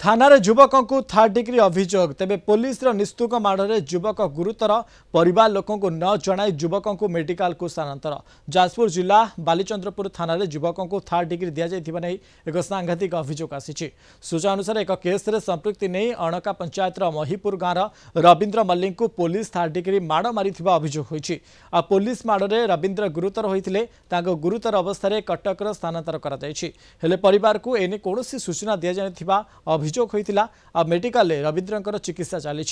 थाना युवकों को थर्ड डिग्री अभियोग तेबे पुलिस निस्तुक माड़े युवक गुरुतर परिवार लोकों को न जणाई युवकों को मेडिकल को स्थानांतर। जाजपुर जिला बालीचंद्रपुर थाना युवकों को थर्ड डिग्री दि जाने एक सांघातिक अभियोग आसी। सूचना अनुसार एक केस रे संपृक्ति नहीं अणका पंचायत महिपुर गाँव रवींद्र मल्लिक को पुलिस थर्ड डिग्री माड़ मारी अभियोग होईछि। आ पुलिस माड़े रवींद्र गुरुतर होते गुरुतर अवस्था कटक स्थानांतर कर परिवार को एने कौन सूचना दि जाने अभियोग होइतिला। आ मेडिकल रवींद्रंकर चिकित्सा चली।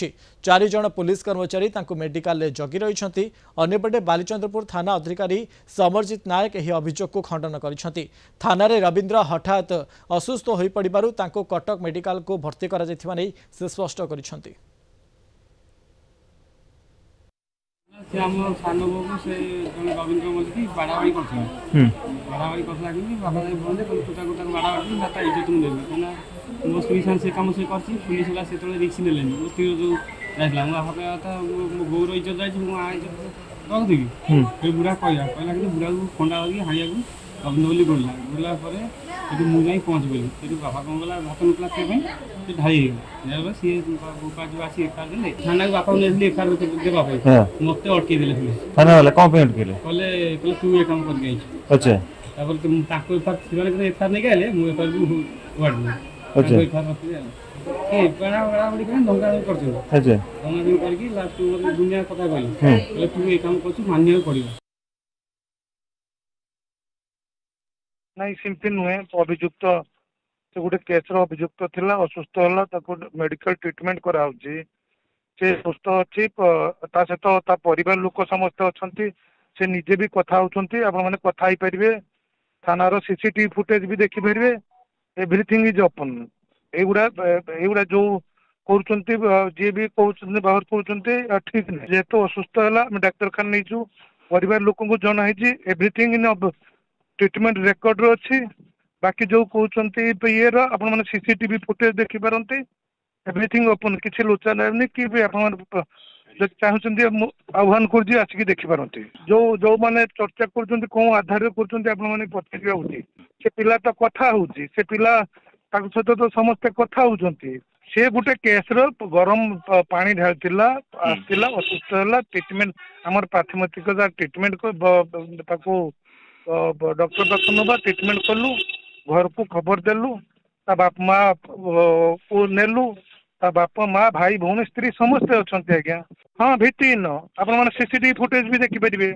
4 जन पुलिस कर्मचारी मेडिकल जगी रही। अन्यपटे बालीचंद्रपुर थाना अधिकारी समरजित नायक यह अभियोग को खंडन कर थाना रवींद्र हठात असुस्थ हो पड़ू कटक मेडिकल को भर्ती कर से स्पष्ट कर मो स्त्री से कम से पुलिस वाला से रिक्स ने मो स्त्री जो जाइला मो गौर इज्जत जाइए रखदेवी फिर बुढ़ा कहला कि बुढ़ा को खंडा होगी हाँ को अभिनवली गोला गोला मुझे पहुँच गली बापा कौन गला भात नुकला से ढाई गला सी बापा जो आसी एफआईआर देले थाना को बापा ने एफआईआर देबा मत अटके देले पुलिस थाना वाला कौन पे अटकेले कहले तू ये काम कर गई। अच्छा तापर तुम ताको एफआईआर नहीं गले मु एफआईआर को वार्ड अच्छा ए बड़ा बड़ा बड़ी के दंगा करछो। अच्छा दंगा करके लास्ट दुनिया कथा कहले तू ये काम करछु मानने पड़िबो नहीं सिंपल नुहे। अभियुक्त से गोटे केस अभियुक्त थिला असुस्थ होला ताको मेडिकल ट्रीटमेंट कराउची से सुस्थ अछि ता सहित परिवार लोक समस्त अछंती से निजे भी कथा होचंती आपण माने कथा ही परिबे थाना रो सीसीटीवी फुटेज भी देखि परिबे एवरीथिंग इज ओपन। एगुड़ा जो कहते जी भी कहते बाहर कहते ठीक नहीं जेहेतु असुस्थ है डाक्तरखाना नहीं परिवार लोक जनाई एवरीथिंग इन ट्रीटमेंट रेकर्ड अच्छी बाकी जो कहते ये मैंने सीसीटीवी फुटेज देखिपारती एवरीथिंग ओपन किसी लोचा नहीं कि आप चाहते आह्वान कर आसिक देखिपारती जो जो मैंने चर्चा कर कौन आधार कर पचार से पिला तो कथा हो पिला सहित तो समस्ते कथा होती से गोटे केस गरम पानी ढाला आसला असुस्थ है ट्रीटमेंट आम प्राथमिक ट्रीटमेंट डॉक्टर पाख ना ट्रीटमेंट कलु घर को खबर देलु बाप माँ को नेलु बापा माँ भाई भौणी स्त्री समस्ते अच्छा आज्ञा हाँ भित्तिहीन आप सीसीटीवी फुटेज भी देखिपारे